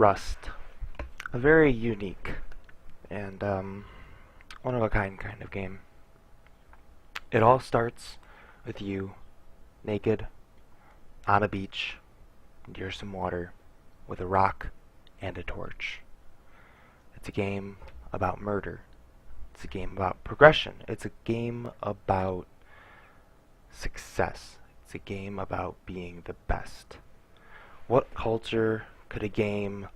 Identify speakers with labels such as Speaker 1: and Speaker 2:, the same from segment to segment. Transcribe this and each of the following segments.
Speaker 1: Rust. A very unique and one-of-a-kind kind of game. It all starts with you naked on a beach near some water with a rock and a torch. It's a game about murder. It's a game about progression. It's a game about success. It's a game about being the best. What culture could a game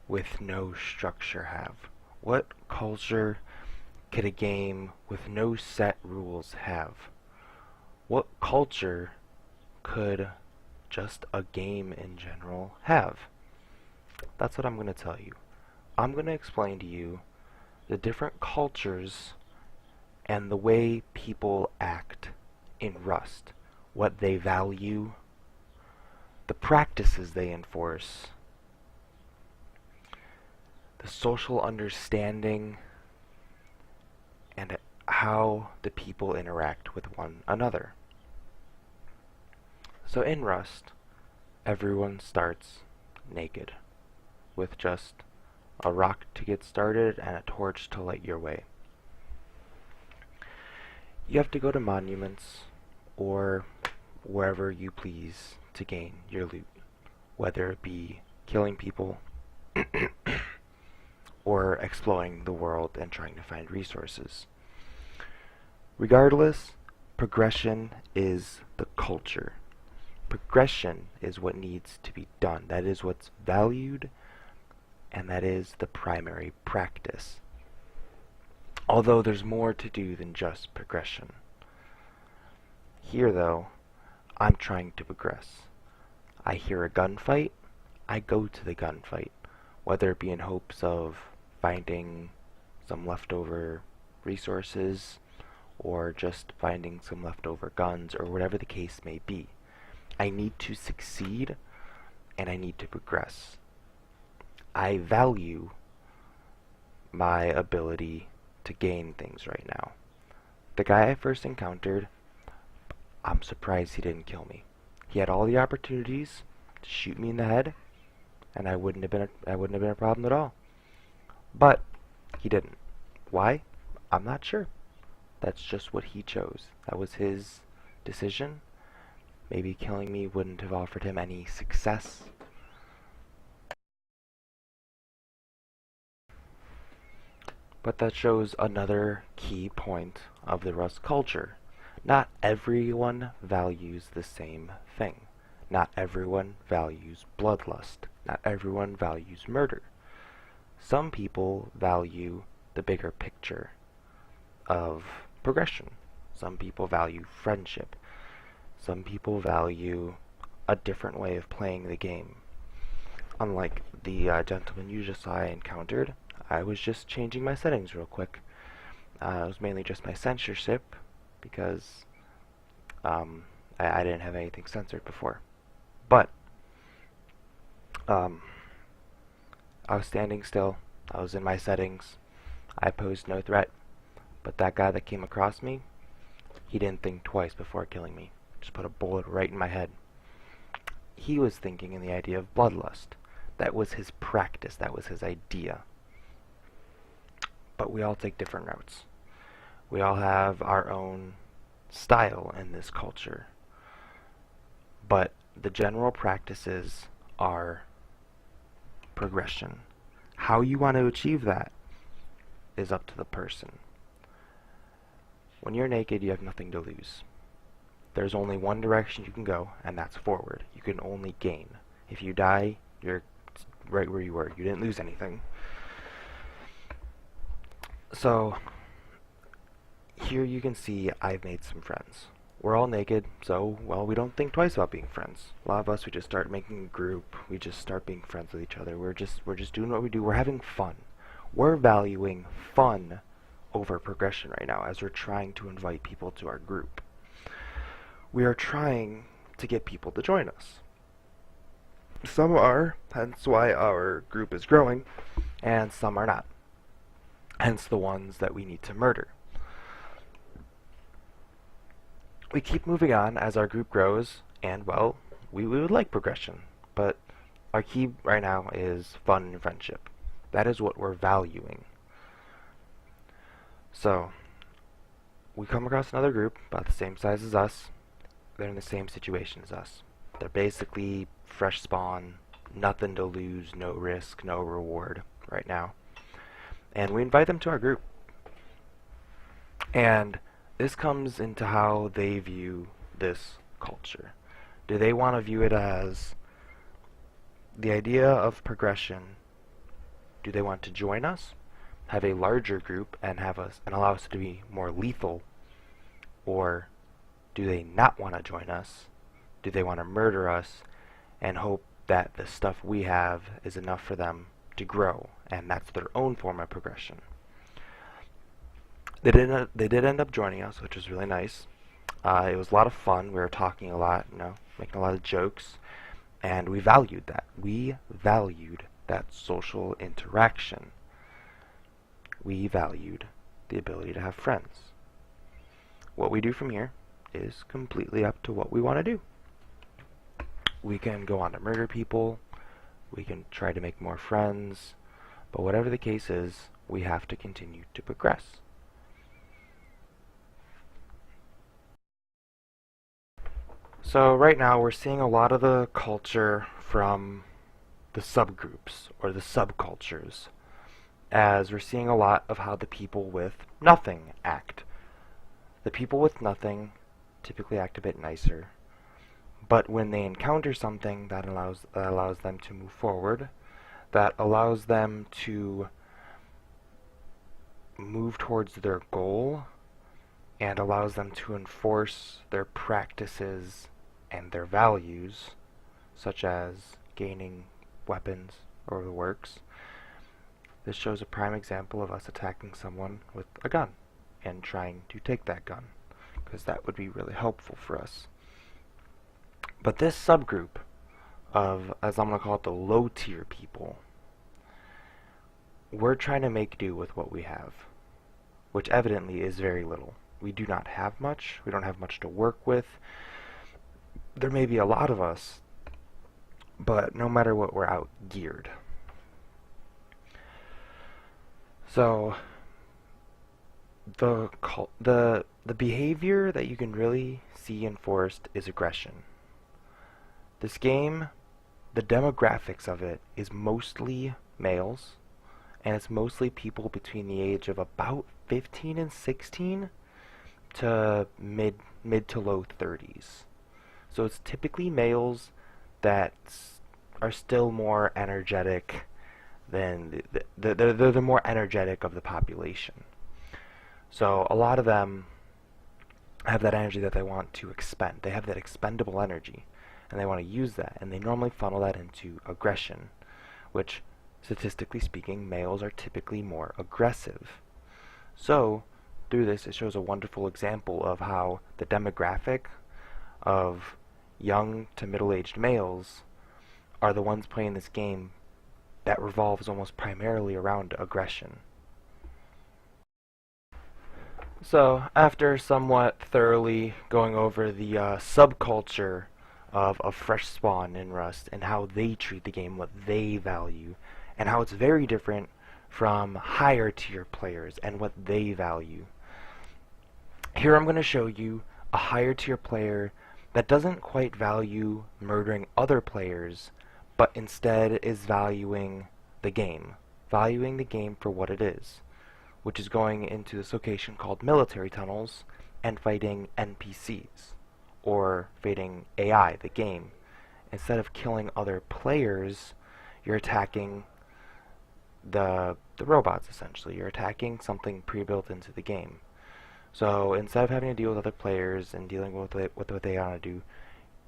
Speaker 1: with no structure have? What culture could a game with no set rules have? What culture could just a game in general have? That's what I'm going to tell you. I'm going to explain to you the different cultures and the way people act in Rust, what they value, the practices they enforce, the social understanding, and how the people interact with one another. So in Rust, everyone starts naked, with just a rock to get started and a torch to light your way. You have to go to monuments or wherever you please to gain your loot, whether it be killing people or exploring the world and trying to find resources. Regardless, progression is the culture. Progression is what needs to be done. That is what's valued, and that is the primary practice. Although there's more to do than just progression. Here, though, I'm trying to progress. I hear a gunfight, I go to the gunfight, whether it be in hopes of finding some leftover resources or just finding some leftover guns or whatever the case may be. I need to succeed and I need to progress. I value my ability to gain things right now. The guy I first encountered, I'm surprised he didn't kill me. He had all the opportunities to shoot me in the head, and I wouldn't have been a problem at all. But he didn't. Why? I'm not sure. That's just what he chose. That was his decision. Maybe killing me wouldn't have offered him any success. But that shows another key point of the Rust culture. Not everyone values the same thing. Not everyone values bloodlust. Not everyone values murder. Some people value the bigger picture of progression. Some people value friendship. Some people value a different way of playing the game. Unlike the gentleman you just saw I encountered, I was just changing my settings real quick. It was mainly just my censorship because I didn't have anything censored before. But I was standing still. I was in my settings. I posed no threat. But that guy that came across me, he didn't think twice before killing me. Just put a bullet right in my head. He was thinking in the idea of bloodlust. That was his practice. That was his idea. But we all take different routes. We all have our own style in this culture. But the general practices are progression. How you want to achieve that is up to the person. When you're naked, you have nothing to lose. There's only one direction you can go, and that's forward. You can only gain. If you die, you're right where you were. You didn't lose anything. So, here you can see I've made some friends. We're all naked, so, well, we don't think twice about being friends. A lot of us, we just start making a group. We just start being friends with each other. We're just doing what we do. We're having fun. We're valuing fun over progression right now as we're trying to invite people to our group. We are trying to get people to join us. Some are, hence why our group is growing, and some are not. Hence the ones that we need to murder. We keep moving on as our group grows, and well, we would like progression, but Our key right now is fun and friendship. That is what we're valuing. So, we come across another group about the same size as us. They're in the same situation as us. They're basically fresh spawn, nothing to lose, no risk, no reward right now. And we invite them to our group. And this comes into how they view this culture. Do they want to view it as the idea of progression? Do they want to join us, have a larger group, and have us and allow us to be more lethal? Or do they not want to join us? Do they want to murder us and hope that the stuff we have is enough for them to grow, and that's their own form of progression? They did end up joining us, which was really nice. It was a lot of fun. We were talking a lot, making a lot of jokes, and we valued that. We valued that social interaction. We valued the ability to have friends. What we do from here is completely up to what we want to do. We can go on to murder people, we can try to make more friends, but whatever the case is, we have to continue to progress. So right now we're seeing a lot of the culture from the subgroups or the subcultures, as we're seeing a lot of how the people with nothing act. The people with nothing typically act a bit nicer, but when they encounter something that allows them to move forward, that allows them to move towards their goal, and allows them to enforce their practices and their values, such as gaining weapons or the works. This shows a prime example of us attacking someone with a gun and trying to take that gun, because that would be really helpful for us. But this subgroup of, as I'm going to call it, the low tier people, we're trying to make do with what we have, which evidently is very little. We do not have much. We don't have much to work with. There may be a lot of us, but no matter what, we're outgeared. So the behavior that you can really see enforced is aggression. This game, the demographics of it is mostly males, and it's mostly people between the age of about 15 and 16 to mid to low 30s. So it's typically males that are still more energetic than they're the more energetic of the population. So a lot of them have that energy that they want to expend. They have that expendable energy, and they want to use that, and they normally funnel that into aggression, which, statistically speaking, males are typically more aggressive. So through this, it shows a wonderful example of how the demographic of young to middle-aged males are the ones playing this game that revolves almost primarily around aggression. So, after somewhat thoroughly going over the subculture of Fresh Spawn in Rust and how they treat the game, what they value, and how it's very different from higher tier players and what they value. Here I'm going to show you a higher tier player that doesn't quite value murdering other players, but instead is valuing the game for what it is, which is going into this location called military tunnels and fighting NPCs, or fighting AI, the game. Instead of killing other players, you're attacking the robots, essentially. You're attacking something pre-built into the game. So instead of having to deal with other players and dealing with what they want to do,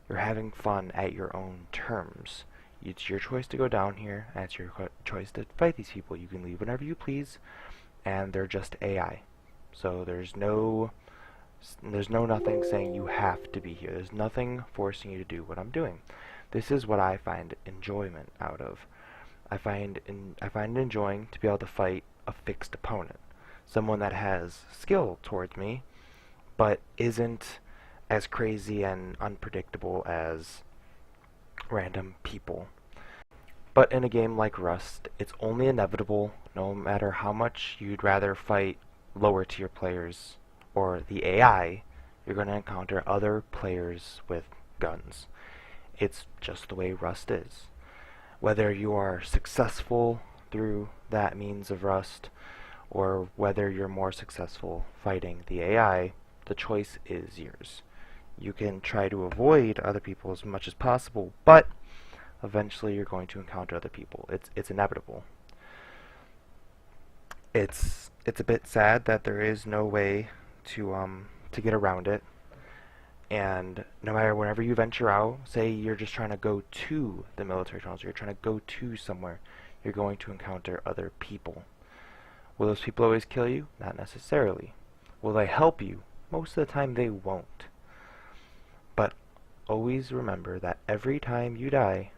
Speaker 1: you're having fun at your own terms. It's your choice to go down here, and it's your choice to fight these people. You can leave whenever you please, and they're just AI. So there's no nothing saying you have to be here. There's nothing forcing you to do what I'm doing. This is what I find enjoyment out of. I find it enjoying to be able to fight a fixed opponent, someone that has skill towards me, but isn't as crazy and unpredictable as random people. But in a game like Rust, it's only inevitable, no matter how much you'd rather fight lower tier players or the AI, you're going to encounter other players with guns. It's just the way Rust is. Whether you are successful through that means of Rust, or whether you're more successful fighting the AI, the choice is yours. You can try to avoid other people as much as possible, but eventually you're going to encounter other people. It's inevitable. It's a bit sad that there is no way to get around it. And no matter whenever you venture out, say you're just trying to go to the military tunnels, or you're trying to go to somewhere, you're going to encounter other people. Will those people always kill you? Not necessarily. Will they help you? Most of the time they won't. But always remember that every time you die,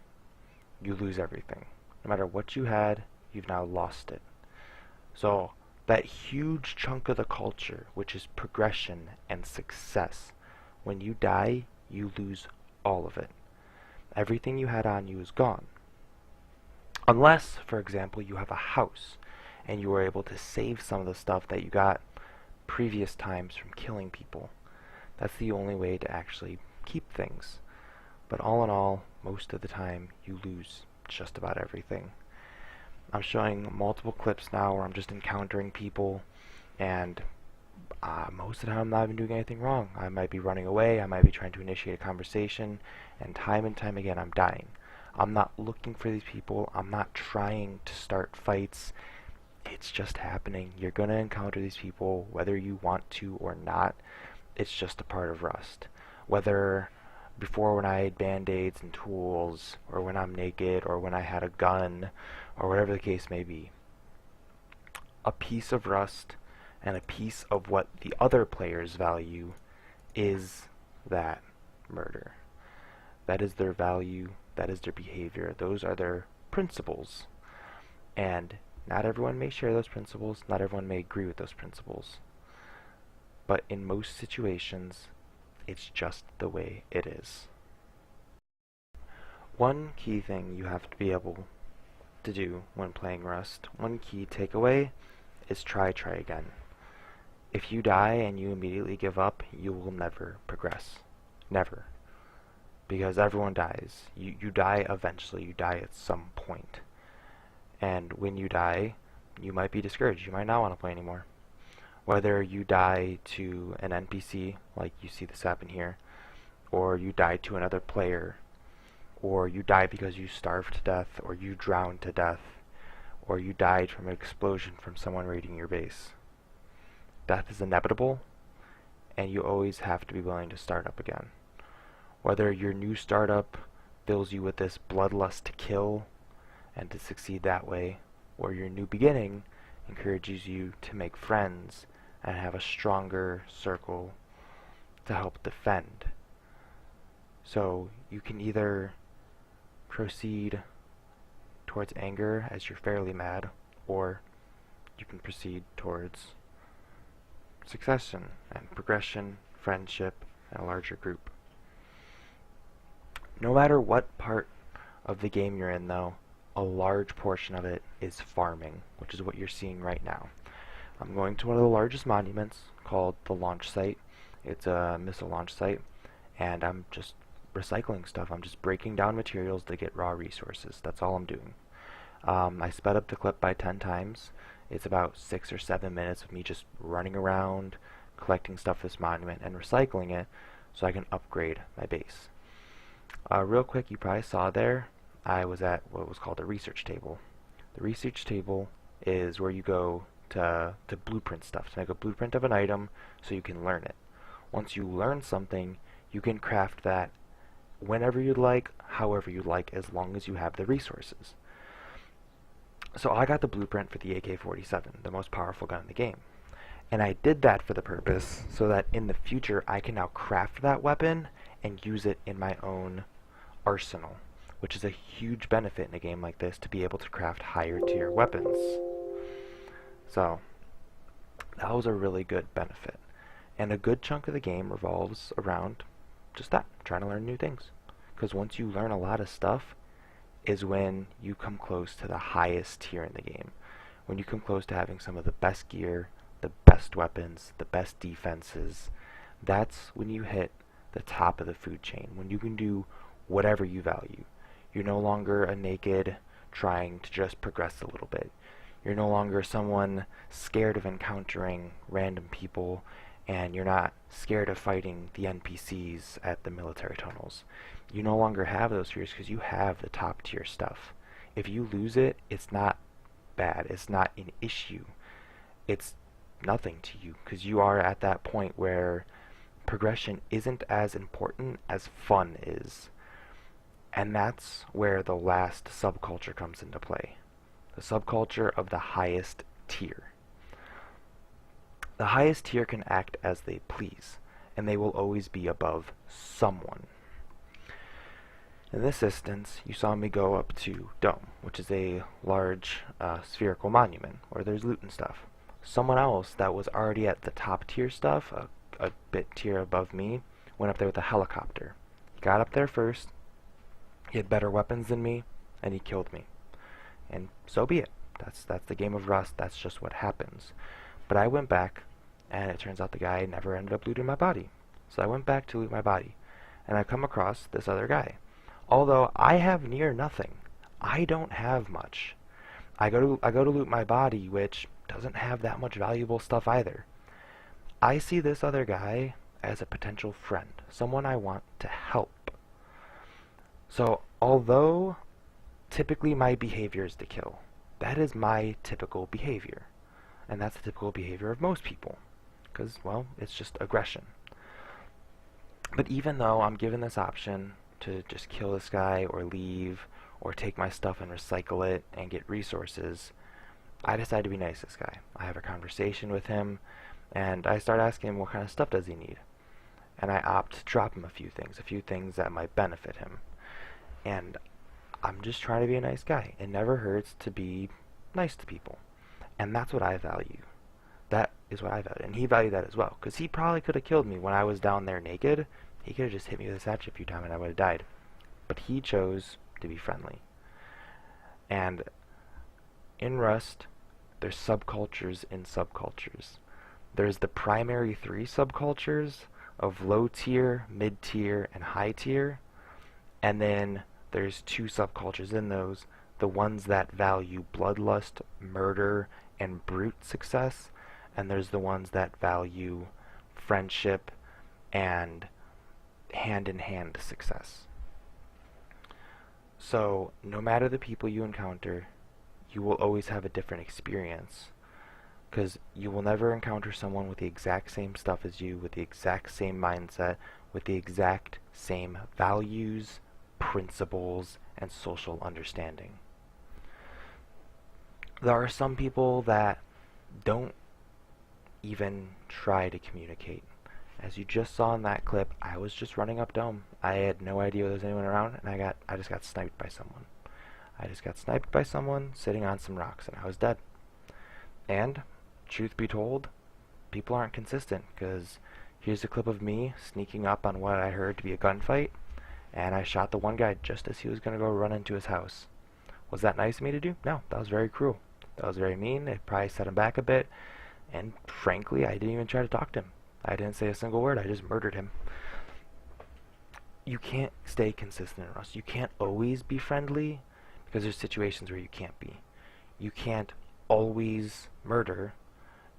Speaker 1: you lose everything. No matter what you had, you've now lost it. So that huge chunk of the culture, which is progression and success, when you die, you lose all of it. Everything you had on you is gone. Unless, for example, you have a house and you were able to save some of the stuff that you got previous times from killing people. That's the only way to actually keep things. But all in all, most of the time, you lose just about everything. I'm showing multiple clips now where I'm just encountering people, and most of the time I'm not even doing anything wrong. I might be running away, I might be trying to initiate a conversation, and time again I'm dying. I'm not looking for these people, I'm not trying to start fights. It's just happening. You're going to encounter these people whether you want to or not. It's just a part of Rust. Whether before when I had band-aids and tools, or when I'm naked, or when I had a gun, or whatever the case may be. A piece of Rust and a piece of what the other players value is that murder. That is their value, that is their behavior, those are their principles. And not everyone may share those principles, not everyone may agree with those principles. But in most situations, it's just the way it is. One key thing you have to be able to do when playing Rust, one key takeaway, is try again. If you die and you immediately give up, you will never progress. Never. Because everyone dies. You die eventually, you die at some point. And when you die, you might be discouraged. You might not want to play anymore. Whether you die to an NPC, like you see this happen here, or you die to another player, or you die because you starved to death, or you drowned to death, or you died from an explosion from someone raiding your base. Death is inevitable, and you always have to be willing to start up again. Whether your new startup fills you with this bloodlust to kill, and to succeed that way, or your new beginning encourages you to make friends and have a stronger circle to help defend. So you can either proceed towards anger as you're fairly mad, or you can proceed towards succession and progression, friendship, and a larger group. No matter what part of the game you're in though, a large portion of it is farming, which is what you're seeing right now. I'm going to one of the largest monuments called the launch site. It's a missile launch site, and I'm just recycling stuff. I'm just breaking down materials to get raw resources. That's all I'm doing. I sped up the clip by 10 times. It's about 6 or 7 minutes of me just running around, collecting stuff for this monument, and recycling it so I can upgrade my base. Real quick, you probably saw there, I was at what was called a research table. The research table is where you go to blueprint stuff, to make a blueprint of an item so you can learn it. Once you learn something, you can craft that whenever you'd like, however you'd like, as long as you have the resources. So I got the blueprint for the AK-47, the most powerful gun in the game. And I did that for the purpose so that in the future I can now craft that weapon and use it in my own arsenal, which is a huge benefit in a game like this, to be able to craft higher tier weapons. So that was a really good benefit. And a good chunk of the game revolves around just that, trying to learn new things. Because once you learn a lot of stuff, is when you come close to the highest tier in the game. When you come close to having some of the best gear, the best weapons, the best defenses, that's when you hit the top of the food chain, when you can do whatever you value. You're no longer a naked trying to just progress a little bit. You're no longer someone scared of encountering random people, and you're not scared of fighting the NPCs at the military tunnels. You no longer have those fears because you have the top tier stuff. If you lose it, it's not bad. It's not an issue. It's nothing to you because you are at that point where progression isn't as important as fun is. And that's where the last subculture comes into play. The subculture of the highest tier. The highest tier can act as they please, and they will always be above someone. In this instance, you saw me go up to Dome, which is a large spherical monument where there's loot and stuff. Someone else that was already at the top tier stuff, a bit tier above me, went up there with a helicopter. He got up there first, he had better weapons than me, and he killed me. And so be it. That's the game of Rust, that's just what happens. But I went back, and it turns out the guy never ended up looting my body. So I went back to loot my body, and I come across this other guy. Although I have near nothing. I don't have much. I go to loot my body, which doesn't have that much valuable stuff either. I see this other guy as a potential friend, someone I want to help. So although typically my behavior is to kill, that is my typical behavior. And that's the typical behavior of most people. Because, well, it's just aggression. But even though I'm given this option to just kill this guy or leave or take my stuff and recycle it and get resources, I decide to be nice to this guy. I have a conversation with him and I start asking him what kind of stuff does he need. And I opt to drop him a few things that might benefit him. And I'm just trying to be a nice guy. It never hurts to be nice to people. And that's what I value. That is what I value. And he valued that as well. Because he probably could have killed me when I was down there naked. He could have just hit me with a satchel a few times and I would have died. But he chose to be friendly. And in Rust, there's subcultures in subcultures. There's the primary three subcultures of low tier, mid tier, and high tier. And then there's two subcultures in those, the ones that value bloodlust, murder, and brute success, and there's the ones that value friendship and hand-in-hand success. So, no matter the people you encounter, you will always have a different experience, because you will never encounter someone with the exact same stuff as you, with the exact same mindset, with the exact same values, principles, and social understanding. There are some people that don't even try to communicate. As you just saw in that clip, I was just running up Dome. I had no idea there was anyone around, and I just got sniped by someone. I just got sniped by someone sitting on some rocks, and I was dead. And, truth be told, people aren't consistent, because here's a clip of me sneaking up on what I heard to be a gunfight, and I shot the one guy just as he was going to go run into his house. Was that nice of me to do? No, that was very cruel. That was very mean. It probably set him back a bit, and frankly, I didn't even try to talk to him. I didn't say a single word. I just murdered him. You can't stay consistent in Rust. You can't always be friendly because there's situations where you can't be. You can't always murder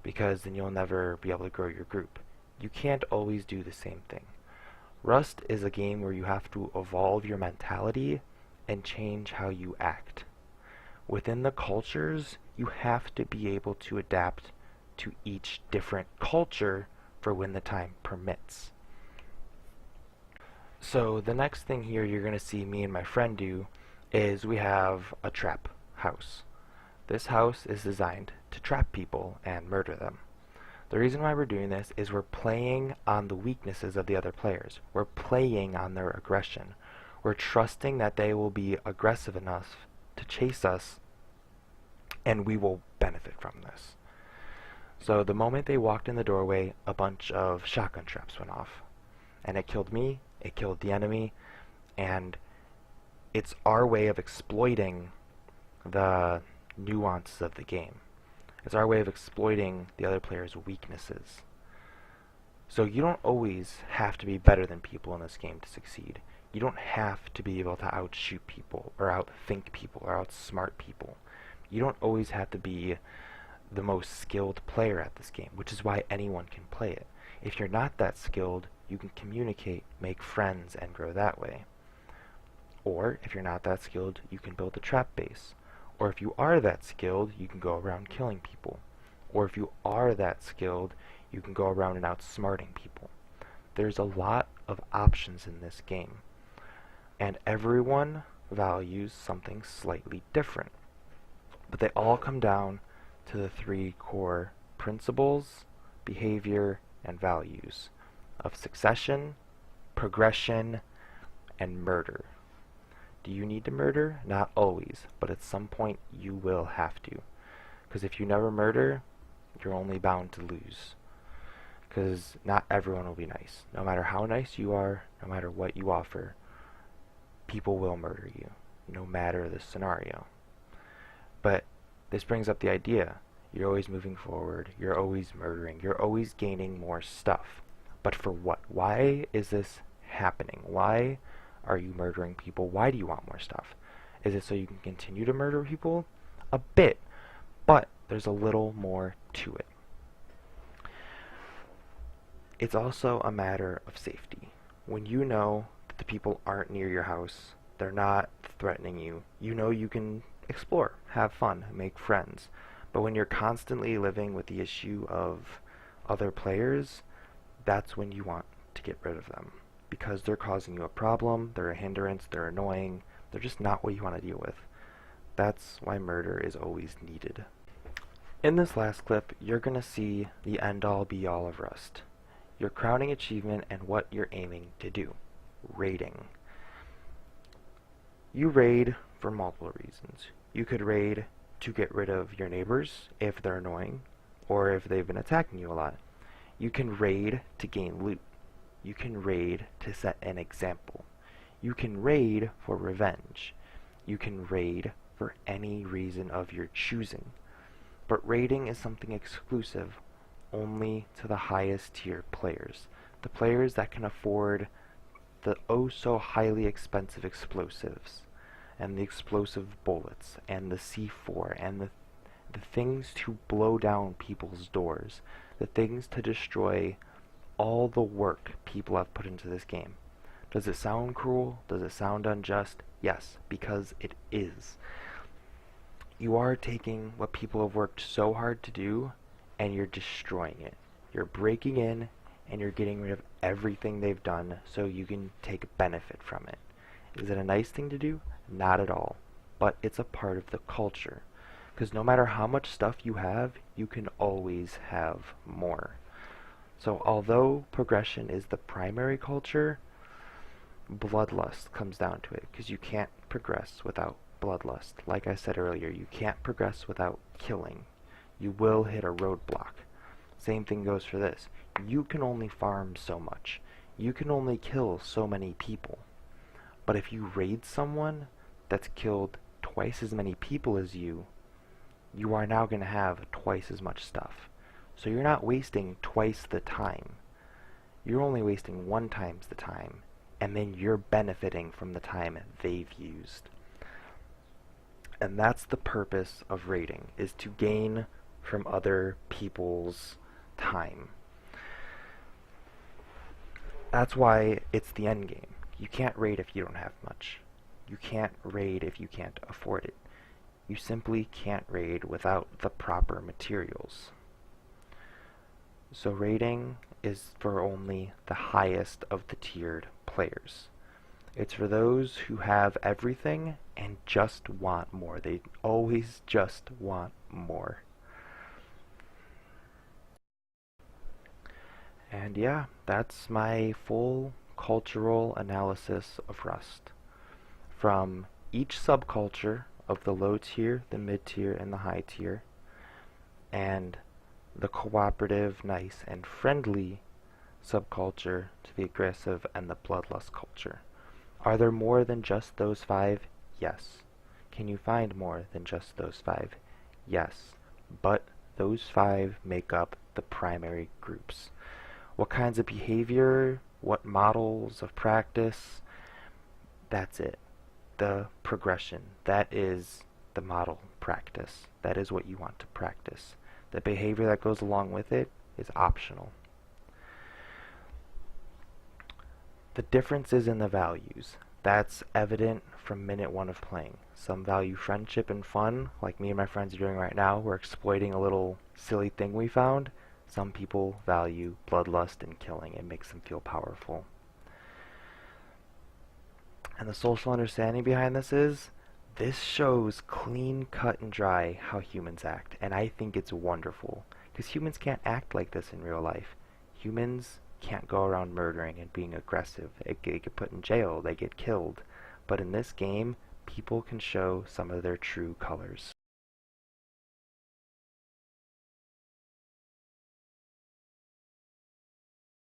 Speaker 1: because then you'll never be able to grow your group. You can't always do the same thing. Rust is a game where you have to evolve your mentality and change how you act. Within the cultures, you have to be able to adapt to each different culture for when the time permits. So the next thing here you're going to see me and my friend do is we have a trap house. This house is designed to trap people and murder them. The reason why we're doing this is we're playing on the weaknesses of the other players. We're playing on their aggression. We're trusting that they will be aggressive enough to chase us and we will benefit from this. So the moment they walked in the doorway, a bunch of shotgun traps went off. And it killed me, it killed the enemy, and It's our way of exploiting the nuances of the game. It's our way of exploiting the other player's weaknesses. So you don't always have to be better than people in this game to succeed. You don't have to be able to outshoot people, or outthink people, or outsmart people. You don't always have to be the most skilled player at this game, which is why anyone can play it. If you're not that skilled, you can communicate, make friends, and grow that way. Or, if you're not that skilled, you can build a trap base. Or if you are that skilled, you can go around killing people. Or if you are that skilled, you can go around and outsmarting people. There's a lot of options in this game. And everyone values something slightly different. But they all come down to the three core principles, behavior, and values of succession, progression, and murder. Do you need to murder? Not always, but at some point you will have to. Because if you never murder, you're only bound to lose. Because not everyone will be nice. No matter how nice you are, no matter what you offer, people will murder you, no matter the scenario. But this brings up the idea. You're always moving forward, you're always murdering, you're always gaining more stuff. But for what? Why is this happening? Why are you murdering people? Why do you want more stuff? Is it so you can continue to murder people? A bit, but there's a little more to it. It's also a matter of safety. When you know that the people aren't near your house, they're not threatening you, you know you can explore, have fun, make friends. But when you're constantly living with the issue of other players, that's when you want to get rid of them. Because they're causing you a problem, they're a hindrance, they're annoying, they're just not what you want to deal with. That's why murder is always needed. In this last clip, you're going to see the end-all be-all of Rust. Your crowning achievement and what you're aiming to do. Raiding. You raid for multiple reasons. You could raid to get rid of your neighbors if they're annoying, or if they've been attacking you a lot. You can raid to gain loot. You can raid to set an example. You can raid for revenge. You can raid for any reason of your choosing. But raiding is something exclusive only to the highest tier players. The players that can afford the oh so highly expensive explosives, and the explosive bullets, and the C4, and the things to blow down people's doors, the things to destroy all the work people have put into this game. Does it sound cruel? Does it sound unjust? Yes, because it is. You are taking what people have worked so hard to do, and you're destroying it. You're breaking in, and you're getting rid of everything they've done so you can take benefit from it. Is it a nice thing to do? Not at all. But it's a part of the culture. Because no matter how much stuff you have, you can always have more. So although progression is the primary culture, bloodlust comes down to it, because you can't progress without bloodlust. Like I said earlier, you can't progress without killing. You will hit a roadblock. Same thing goes for this. You can only farm so much. You can only kill so many people. But if you raid someone that's killed twice as many people as you, you are now going to have twice as much stuff. So you're not wasting twice the time. You're only wasting 1 times the time, and then you're benefiting from the time they've used. And that's the purpose of raiding, is to gain from other people's time. That's why it's the end game. You can't raid if you don't have much. You can't raid if you can't afford it. You simply can't raid without the proper materials. So raiding is for only the highest of the tiered players. It's for those who have everything and just want more. They always just want more. And yeah, that's my full cultural analysis of Rust. From each subculture of the low tier, the mid tier, and the high tier, and the cooperative, nice, and friendly subculture to the aggressive and the bloodlust culture. Are there more than just those five? Yes. Can you find more than just those five? Yes. But those five make up the primary groups. What kinds of behavior, what models of practice, that's it. The progression, that is the model practice. That is what you want to practice. The behavior that goes along with it is optional. The difference is in the values. That's evident from minute one of playing. Some value friendship and fun, like me and my friends are doing right now. We're exploiting a little silly thing we found. Some people value bloodlust and killing. It makes them feel powerful. And the social understanding behind this shows clean, cut, and dry how humans act. And I think it's wonderful. Because humans can't act like this in real life. Humans can't go around murdering and being aggressive. They get put in jail, they get killed. But in this game, people can show some of their true colors.